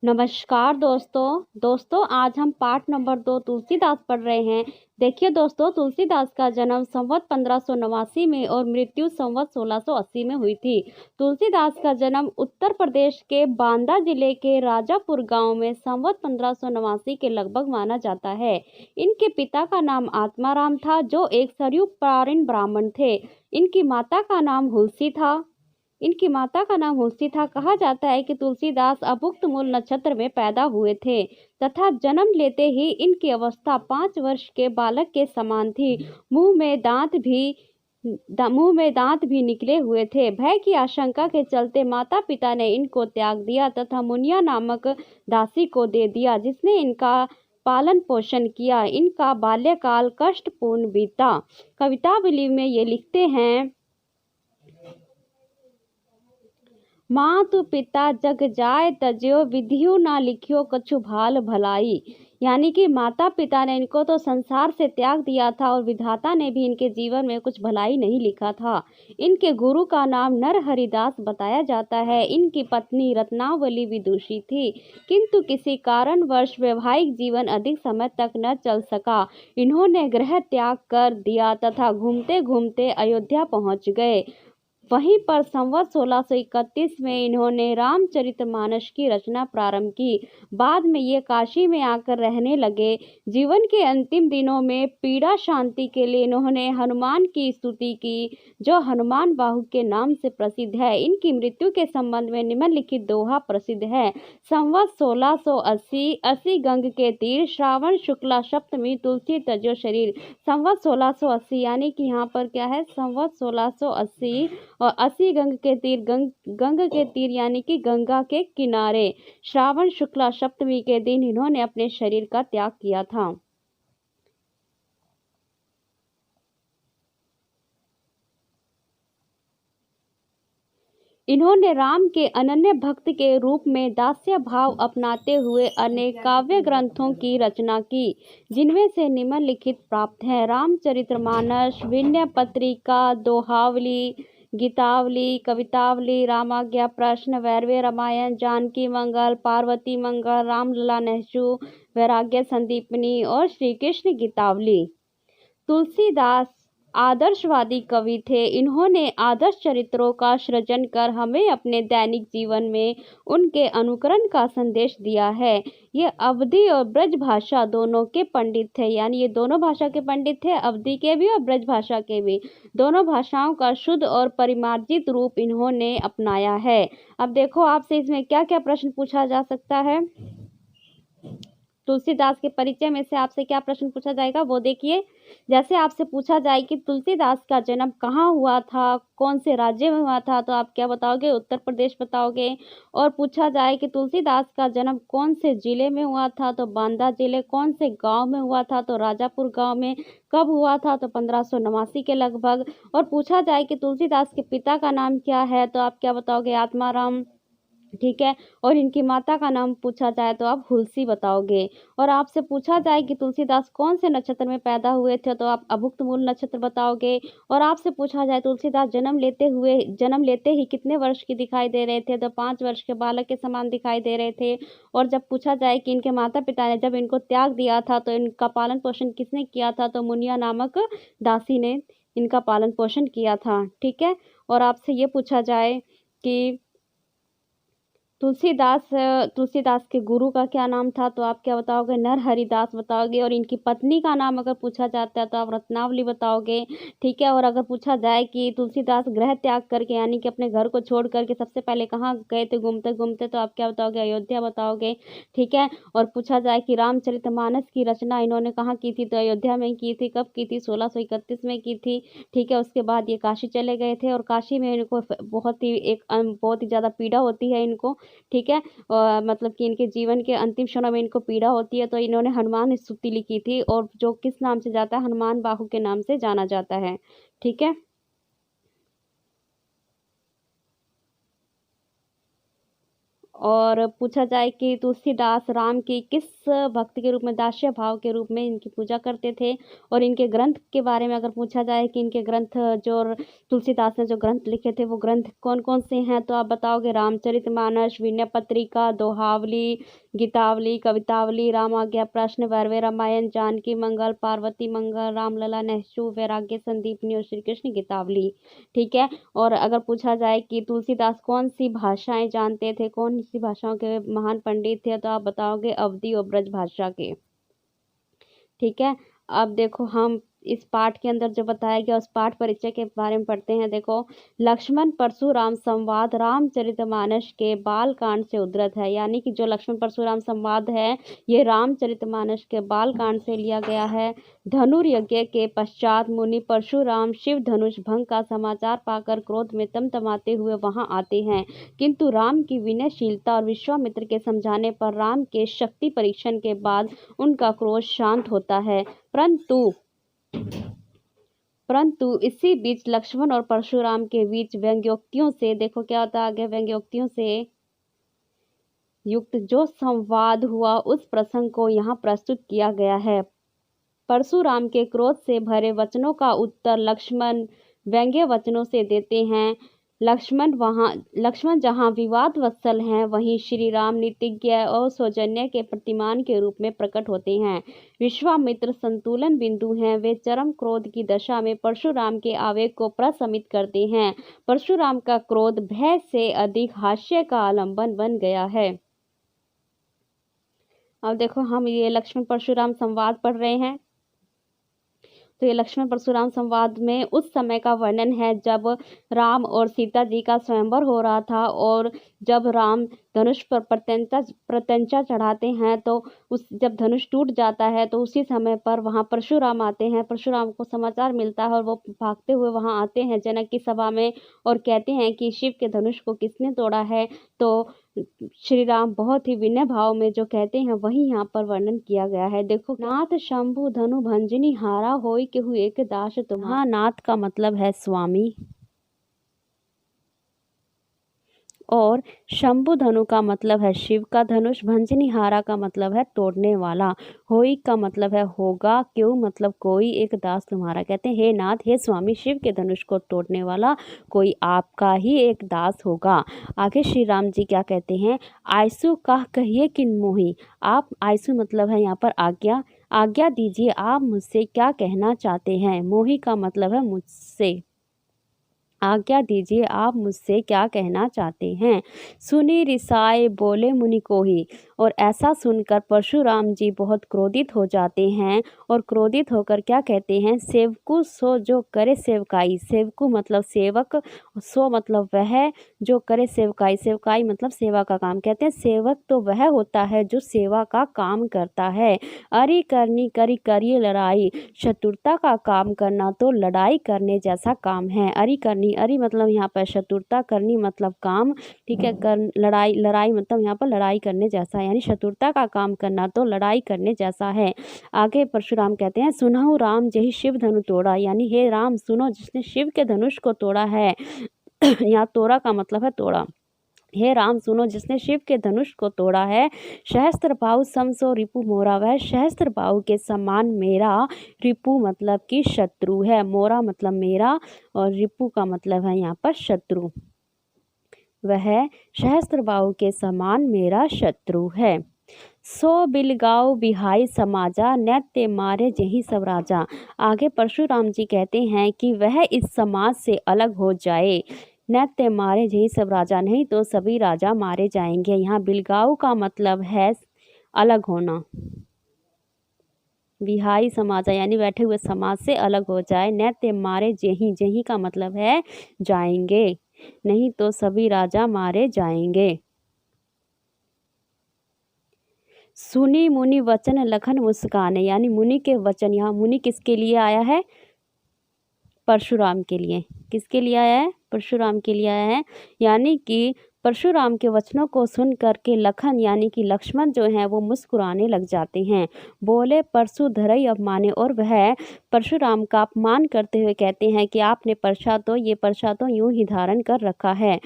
नमस्कार दोस्तों आज हम पाठ नंबर 2 तुलसीदास पढ़ रहे हैं। देखिए दोस्तों, तुलसीदास का जन्म संवत 1589 में और मृत्यु संवत 1680 में हुई थी। तुलसीदास का जन्म उत्तर प्रदेश के बांदा जिले के राजापुर गांव में संवत 1589 के लगभग माना जाता है। इनके पिता का नाम आत्माराम था, जो एक सरयू पारीण ब्राह्मण थे। इनकी माता का नाम हुलसी था। कहा जाता है कि तुलसीदास अभुक्त मूल नक्षत्र में पैदा हुए थे तथा जन्म लेते ही इनकी अवस्था 5 वर्ष के बालक के समान थी। मुंह में दांत भी निकले हुए थे। भय की आशंका के चलते माता पिता ने इनको त्याग दिया तथा मुनिया नामक दासी को दे दिया, जिसने इनका पालन पोषण किया। इनका बाल्यकाल कष्टपूर्ण बीता। कवितावली में ये लिखते हैं, मातु पिता जग जाय तज्यो विधियो ना लिखियो कछु भाल भलाई। यानी कि माता पिता ने इनको तो संसार से त्याग दिया था और विधाता ने भी इनके जीवन में कुछ भलाई नहीं लिखा था। इनके गुरु का नाम नरहरिदास बताया जाता है। इनकी पत्नी रत्नावली विदुषी थी, किंतु किसी कारणवश वैवाहिक जीवन अधिक समय तक न चल सका। इन्होंने गृह त्याग कर दिया तथा घूमते घूमते अयोध्या पहुंच गए। वहीं पर संवत 1631 में इन्होंने रामचरितमानस की रचना प्रारंभ की। बाद में ये काशी में आकर रहने लगे। जीवन के अंतिम दिनों में पीड़ा शांति के लिए इन्होंने हनुमान की स्तुति की, जो हनुमान बाहु के नाम से प्रसिद्ध है। इनकी मृत्यु के संबंध में निम्नलिखित दोहा प्रसिद्ध है। संवत 1680 अस्सी गंग के तीर, श्रावण शुक्ला सप्तमी, तुलसी तजो शरीर। संवत 1680 यानी कि यहाँ पर क्या है, संवत 1680 और 80 गंग के तीर यानी कि गंगा के किनारे, श्रावण शुक्ला सप्तमी के दिन इन्होंने अपने शरीर का त्याग किया था। इन्होंने राम के अनन्य भक्त के रूप में दास्य भाव अपनाते हुए अनेक काव्य ग्रंथों की रचना की, जिनमें से निम्नलिखित प्राप्त हैं: रामचरितमानस, विनय पत्रिका, दोहावली, गीतावली, कवितावली, रामाज्ञा प्रश्न, वैरवे रामायण, जानकी मंगल, पार्वती मंगल, रामलला नहशु, वैराग्य संदीपनी और श्री कृष्ण गीतावली। तुलसीदास आदर्शवादी कवि थे। इन्होंने आदर्श चरित्रों का सृजन कर हमें अपने दैनिक जीवन में उनके अनुकरण का संदेश दिया है। ये अवधी और ब्रज भाषा दोनों के पंडित थे, यानी ये दोनों भाषा के पंडित थे, अवधी के भी और ब्रज भाषा के भी। दोनों भाषाओं का शुद्ध और परिमार्जित रूप इन्होंने अपनाया है। अब देखो, आपसे इसमें क्या क्या प्रश्न पूछा जा सकता है। तुलसीदास के परिचय में से आपसे क्या प्रश्न पूछा जाएगा वो देखिए। जैसे आपसे पूछा जाए कि तुलसीदास का जन्म कहाँ हुआ था, कौन से राज्य में हुआ था, तो आप क्या बताओगे, उत्तर प्रदेश बताओगे। और पूछा जाए कि तुलसीदास का जन्म कौन से जिले में हुआ था, तो बांदा जिले। कौन से गांव में हुआ था, तो राजापुर गांव में। कब हुआ था, तो 1589 के लगभग। और पूछा जाए कि तुलसीदास के पिता का नाम क्या है, तो आप क्या बताओगे, आत्माराम। ठीक है। और इनकी माता का नाम पूछा जाए तो आप हुलसी बताओगे। और आपसे पूछा जाए कि तुलसीदास कौन से नक्षत्र में पैदा हुए थे, तो आप अभुक्त मूल नक्षत्र बताओगे। और आपसे पूछा जाए तुलसीदास जन्म लेते ही कितने वर्ष की दिखाई दे रहे थे, तो 5 वर्ष के बालक के समान दिखाई दे रहे थे। और जब पूछा जाए कि इनके माता पिता ने जब इनको त्याग दिया था तो इनका पालन पोषण किसने किया था, तो मुनिया नामक दासी ने इनका पालन पोषण किया था। ठीक है। और आपसे ये पूछा जाए कि तुलसीदास के गुरु का क्या नाम था, तो आप क्या बताओगे, नरहरिदास बताओगे। और इनकी पत्नी का नाम अगर पूछा जाता है तो आप रत्नावली बताओगे। ठीक है। और अगर पूछा जाए कि तुलसीदास गृह त्याग करके यानी कि अपने घर को छोड़ करके सबसे पहले कहाँ गए थे घूमते घूमते, तो आप क्या बताओगे, अयोध्या बताओगे। ठीक है। और पूछा जाए कि रामचरितमानस की रचना इन्होंने कहाँ की थी, तो अयोध्या में की थी। कब की थी, 1631 में की थी। ठीक है। उसके बाद ये काशी चले गए थे और काशी में इनको बहुत ही ज़्यादा पीड़ा होती है इनको। ठीक है। मतलब कि इनके जीवन के अंतिम क्षणों में इनको पीड़ा होती है, तो इन्होंने हनुमान स्तुति लिखी थी, और जो किस नाम से जाता है, हनुमान बाहु के नाम से जाना जाता है। ठीक है। और पूछा जाए कि तुलसीदास राम की किस भक्त के रूप में, दास्य भाव के रूप में इनकी पूजा करते थे। और इनके ग्रंथ के बारे में अगर पूछा जाए कि इनके ग्रंथ जो तुलसीदास ने जो ग्रंथ लिखे थे वो ग्रंथ कौन कौन से हैं, तो आप बताओगे रामचरितमानस, विनय पत्रिका, दोहावली, गीतावली, कवितावली, रामाज्ञा प्रश्न, वैरवे रामायण, जानकी मंगल, पार्वती मंगल, रामलला, नहशू, वैराग्य संदीपनी और श्री कृष्ण गीतावली। ठीक है। और अगर पूछा जाए कि तुलसीदास कौन सी भाषाएं जानते थे, कौन सी भाषाओं के महान पंडित थे, तो आप बताओगे अवधी और ब्रज भाषा के। ठीक है। अब देखो हम इस पाठ के अंदर जो बताया गया उस पाठ परिचय के बारे में पढ़ते हैं। देखो, लक्ष्मण परशुराम संवाद रामचरितमानस के बाल कांड से उद्धृत है। यानी कि जो लक्ष्मण परशुराम संवाद है ये रामचरितमानस के बाल कांड से लिया गया है। धनुर्यज्ञ के पश्चात मुनि परशुराम शिव धनुष भंग का समाचार पाकर क्रोध में तमतमाते हुए वहां आते हैं, किंतु राम की विनयशीलता और विश्वामित्र के समझाने पर राम के शक्ति परीक्षण के बाद उनका क्रोध शांत होता है। परंतु इसी बीच लक्ष्मण और परशुराम के बीच व्यंग्योक्तियों से, देखो क्या होता है आगे, व्यंग्योक्तियों से युक्त जो संवाद हुआ उस प्रसंग को यहाँ प्रस्तुत किया गया है। परशुराम के क्रोध से भरे वचनों का उत्तर लक्ष्मण व्यंग्य वचनों से देते हैं। लक्ष्मण जहाँ विवाद वत्सल हैं, वहीं श्री राम नीतिज्ञ और सौजन्य के प्रतिमान के रूप में प्रकट होते हैं। विश्वामित्र संतुलन बिंदु हैं, वे चरम क्रोध की दशा में परशुराम के आवेग को प्रशमित करते हैं। परशुराम का क्रोध भय से अधिक हास्य का आलंबन बन गया है। अब देखो हम ये लक्ष्मण परशुराम संवाद पढ़ रहे हैं, तो ये लक्ष्मण परशुराम संवाद में उस समय का वर्णन है जब राम और सीता जी का स्वयंवर हो रहा था, और जब राम धनुष पर प्रत्यंचा चढ़ाते हैं तो जब धनुष टूट जाता है तो उसी समय पर वहाँ परशुराम आते हैं। परशुराम को समाचार मिलता है और वो भागते हुए वहाँ आते हैं जनक की सभा में और कहते हैं कि शिव के धनुष को किसने तोड़ा है। तो श्री राम बहुत ही विनय भाव में जो कहते हैं वही यहाँ पर वर्णन किया गया है। देखो, नाथ शंभु धनु भंजनी हारा होई केहू एक दास तुम्हारा। नाथ का मतलब है स्वामी और शंभु धनु का मतलब है शिव का धनुष, भंजनी हारा का मतलब है तोड़ने वाला, होई का मतलब है होगा, क्यों मतलब कोई एक दास तुम्हारा। कहते हैं हे नाथ, हे स्वामी, शिव के धनुष को तोड़ने वाला कोई आपका ही एक दास होगा। आगे श्री राम जी क्या कहते हैं, आयसु कह कहिए किन मोही। आप, आयसु मतलब है यहाँ पर आज्ञा, आज्ञा दीजिए आप मुझसे क्या कहना चाहते हैं। मोही का मतलब है मुझसे, आज्ञा दीजिए आप मुझसे क्या कहना चाहते हैं। सुनी रिसाए बोले मुनि को ही। और ऐसा सुनकर परशुराम जी बहुत क्रोधित हो जाते हैं और क्रोधित होकर क्या कहते हैं, सेवकु सो जो करे सेवकाई। सेवकु मतलब सेवक, सो मतलब वह जो करे सेवकाई, सेवकाई मतलब सेवा का काम। कहते हैं सेवक तो वह होता है जो सेवा का काम करता है। अरि करनी करी करिए लड़ाई, शत्रुता का काम करना तो लड़ाई करने जैसा काम है। अरि करनी, अरि मतलब यहाँ पर शत्रुता, करनी मतलब काम, ठीक है। लड़ाई, लड़ाई मतलब यहाँ पर लड़ाई करने जैसा, यानी शत्रुता का काम करना तो लड़ाई करने जैसा है। आगे परशुराम कहते हैं सुनहु राम जही शिव धनु तोड़ा, यानी हे राम सुनो जिसने शिव के धनुष को तोड़ा है। यहाँ तोड़ा का मतलब है तोड़ा। हे राम सुनो जिसने शिव के धनुष को तोड़ा है। सहस्त्र बाहु समसो रिपु मोरा, वह सहस्त्र बाहु के समान मेरा, रिपु मतलब कि शत्रु है, मोरा मतलब मेरा, और रिपु का मतलब है यहाँ पर शत्रु। वह सहस्त्र बाहु के समान मेरा शत्रु है। सो बिलगाओ बिहाई समाजा, नैत्य मारे जही सब राजा। आगे परशुराम जी कहते हैं कि वह इस समाज से अलग हो जाए। नैत्य मारे जही सब राजा, नहीं तो सभी राजा मारे जाएंगे। यहाँ बिलगाओ का मतलब है अलग होना, बिहाई समाजा यानी बैठे हुए समाज से अलग हो जाए। नैत्य मारे जही, जही का मतलब है जाएंगे, नहीं तो सभी राजा मारे जाएंगे। सुनी मुनि वचन लखन मुस्काने, यानी मुनि के वचन, यहाँ मुनि किसके लिए आया है, परशुराम के लिए। किसके लिए आया है, परशुराम के लिए आया है। यानी कि परशुराम के वचनों को सुन करके लखन यानी कि लक्ष्मण जो हैं वो मुस्कुराने लग जाते हैं। बोले परशु धरई अपमाने, और वह परशुराम का अपमान करते हुए कहते हैं कि आपने परछा तो, ये परछा तो यूं ही धारण कर रखा है।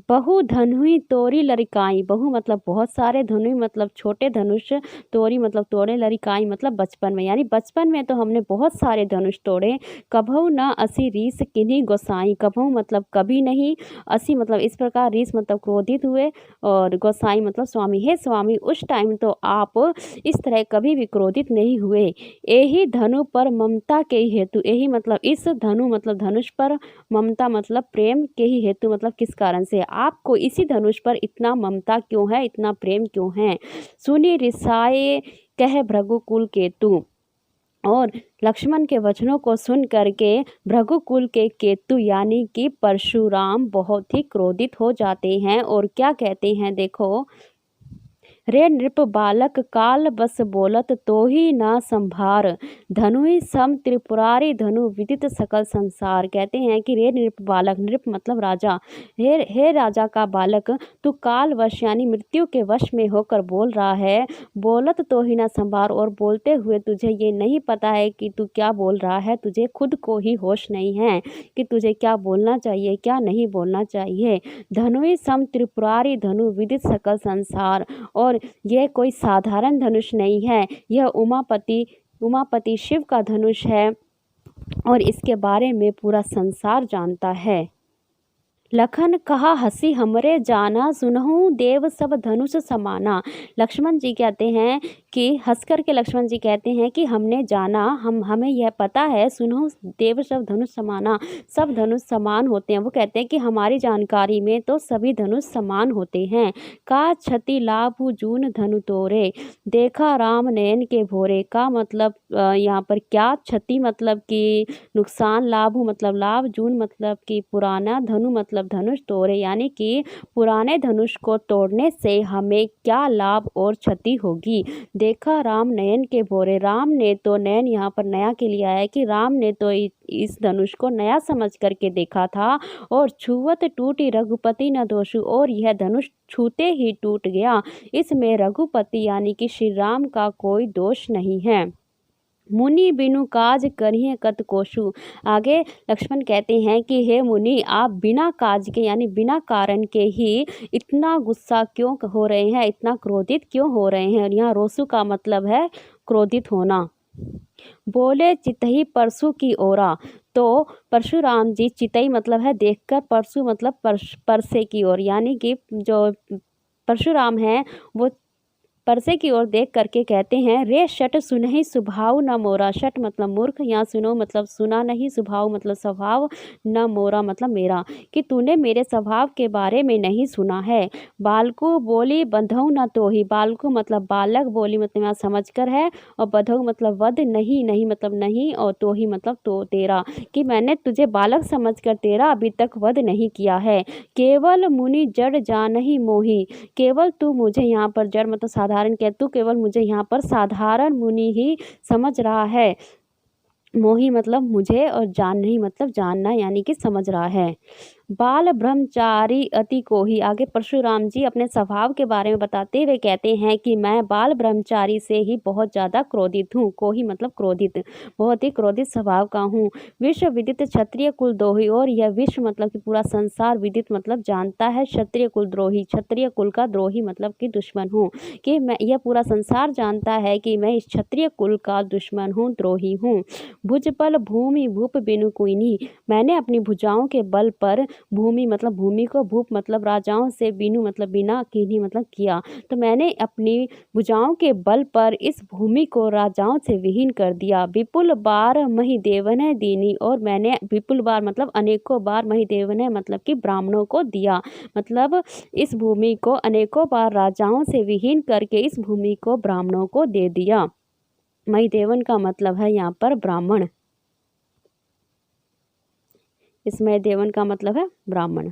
बहु धनुई तोरी लड़िकाई। बहु मतलब बहुत सारे, धनुई मतलब छोटे धनुष, तोरी मतलब तोड़े, लड़िकाई मतलब बचपन में, यानी बचपन में तो हमने बहुत सारे धनुष तोड़े। कभऊ न असी रीस किन्हीं गोसाई। कभऊ मतलब कभी नहीं, असी मतलब इस प्रकार, रीस मतलब क्रोधित हुए, और गोसाई मतलब स्वामी। हे स्वामी, उस टाइम तो आप इस तरह कभी भी क्रोधित नहीं हुए। यही धनु पर ममता के ही हेतु। यही मतलब इस धनु मतलब धनुष पर, ममता मतलब प्रेम के ही हेतु मतलब किस कारण से आपको इसी धनुष पर इतना ममता क्यों है, इतना प्रेम क्यों है। सुनी रिसाए कह भृगुकुल केतु। और लक्ष्मण के वचनों को सुन करके भृगुकुल के केतु यानी कि परशुराम बहुत ही क्रोधित हो जाते हैं, और क्या कहते हैं देखो। रे नृप बालक काल बस बोलत तो ही ना संभार। धनुई सम त्रिपुरारी धनु विदित सकल संसार। कहते हैं कि रे नृप बालक, नृप मतलब राजा, हे राजा का बालक, तू काल वश यानी मृत्यु के वश में होकर बोल रहा है। बोलत तो ही ना संभार, और बोलते हुए तुझे ये नहीं पता है कि तू क्या बोल रहा है। तुझे खुद को ही होश नहीं है कि तुझे क्या बोलना चाहिए, क्या नहीं बोलना चाहिए। धनुई सम त्रिपुरारी धनु विदित सकल संसार। और यह कोई साधारण धनुष नहीं है, यह उमापति शिव का धनुष है, और इसके बारे में पूरा संसार जानता है। लखन कहा हसी हमरे जाना, सुनहु देव सब धनुष समाना। लक्ष्मण जी कहते हैं कि हंस कर के लक्ष्मण जी कहते हैं कि हमने जाना, हमें यह पता है, सुनहु देव सब धनुष समाना, सब धनुष समान होते हैं। वो कहते हैं कि हमारी जानकारी में तो सभी धनुष समान होते हैं। का क्षति लाभ जून धनु तोरे, देखा राम नयन के भोरे। का मतलब यहाँ पर क्या, क्षति मतलब कि नुकसान, लाभ मतलब लाभ, जून मतलब कि पुराना, धनु मतलब धनुष तोड़े यानी कि पुराने धनुष को तोड़ने से हमें क्या लाभ और क्षति होगी। देखा राम नयन के भोरे। राम ने तो, नयन यहाँ पर नया के लिए आया है कि राम ने तो इस धनुष को नया समझ करके देखा था। और छुवत टूटी रघुपति न दोषु, और यह धनुष छूते ही टूट गया। इसमें रघुपति यानी कि श्री राम का कोई दोष नहीं है। मुनि बिनु काज करिए कत कोशु। आगे लक्ष्मण कहते हैं कि हे मुनि, आप बिना काज के यानी बिना कारण के ही इतना गुस्सा क्यों हो रहे हैं, इतना क्रोधित क्यों हो रहे हैं। और यहाँ रोसु का मतलब है क्रोधित होना। बोले चितही परसु की ओरा। तो परशुराम जी, चितई मतलब है देखकर, परसु मतलब परसे की ओर, यानी कि जो परशुराम हैं वो परसे की ओर देख करके कहते हैं, रे शट सुनहि स्वभाव न मोरा। शट मतलब मूर्ख, यहाँ सुनो मतलब सुना नहीं, स्वभाव मतलब स्वभाव, न मोरा मतलब मेरा, कि तूने मेरे स्वभाव के बारे में नहीं सुना है। बालको बोली बंधऊ न तो ही। बालको मतलब बालक, बोली मतलब यहाँ समझ कर है, और बंधऊ मतलब वध, नहीं नहीं मतलब नहीं, और तो ही मतलब तो तेरा, कि मैंने तुझे बालक समझकर तेरा अभी तक वध नहीं किया है। केवल मुनि जड़ जानहि मोही। केवल तू मुझे यहाँ पर, जड़ मतलब साधारण, कह तू केवल मुझे यहाँ पर साधारण मुनि ही समझ रहा है। मोही मतलब मुझे, और जान नहीं मतलब जानना, यानी कि समझ रहा है। बाल ब्रह्मचारी अति कोही। आगे परशुराम जी अपने स्वभाव के बारे में बताते हुए कहते हैं कि मैं बाल ब्रह्मचारी से ही बहुत ज़्यादा क्रोधित हूँ। कोही मतलब क्रोधित, बहुत ही क्रोधित स्वभाव का हूँ। विश्व विदित क्षत्रिय कुल द्रोही। और यह विश्व मतलब कि पूरा संसार, विदित मतलब जानता है, क्षत्रिय कुल द्रोही, क्षत्रिय कुल का द्रोही मतलब कि दुश्मन हूँ, कि मैं, यह पूरा संसार जानता है कि मैं इस क्षत्रिय कुल का दुश्मन हूँ, द्रोही हूँ। भुजबल भूमि भूप बिनु कुइनी। मैंने अपनी भुजाओं के बल पर, भूमि मतलब भूमि को, भूप मतलब राजाओं से, बिनु मतलब बिना, कीन्ही मतलब किया, तो मैंने अपनी भुजाओं के बल पर इस भूमि को राजाओं से विहीन कर दिया। विपुल बार मही देवन दीनी। और मैंने विपुल बार मतलब अनेकों बार, मही देवन मतलब कि ब्राह्मणों को दिया, मतलब इस भूमि को अनेकों बार राजाओं से विहीन करके इस भूमि को ब्राह्मणों को दे दिया। मही देवन का मतलब है यहाँ पर ब्राह्मण, इसमें देवन का मतलब है ब्राह्मण।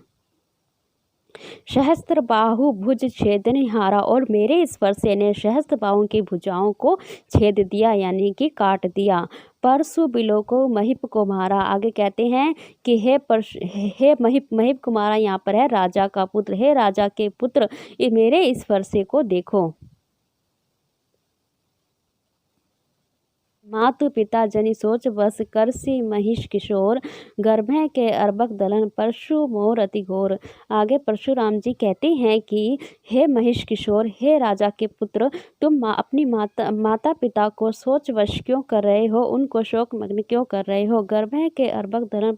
सहस्त्र बाहु भुज छेदनहारा। और मेरे स्पर्श ने सहस्त्र बाहु की भुजाओं को छेद दिया, यानी कि काट दिया। परशु बिलो को महिप को मारा। आगे कहते हैं कि हे महिप कुमारा, यहाँ पर है राजा का पुत्र, हे राजा के पुत्र, मेरे स्पर्श को देखो। मातु पिता जनि सोच बस करसी महिष किशोर, गर्भे के अर्भक दलन परशु मोर अति घोर। आगे परशुराम जी कहते हैं कि हे महिष किशोर, हे राजा के पुत्र, तुम अपनी माता पिता को सोच वश क्यों कर रहे हो, उनको शोक मग्न क्यों कर रहे हो। गर्भे के अर्भक दलन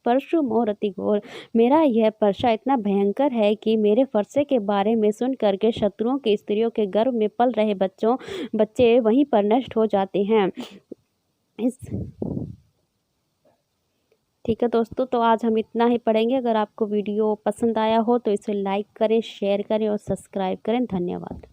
परशु मोर अति घोर। मेरा यह परसा इतना भयंकर है कि मेरे फरसे के बारे में सुन करके शत्रुओं की स्त्रियों के गर्भ में पल रहे बच्चे वहीं पर नष्ट हो जाते हैं। ठीक है दोस्तों, तो आज हम इतना ही पढ़ेंगे। अगर आपको वीडियो पसंद आया हो तो इसे लाइक करें, शेयर करें और सब्सक्राइब करें। धन्यवाद।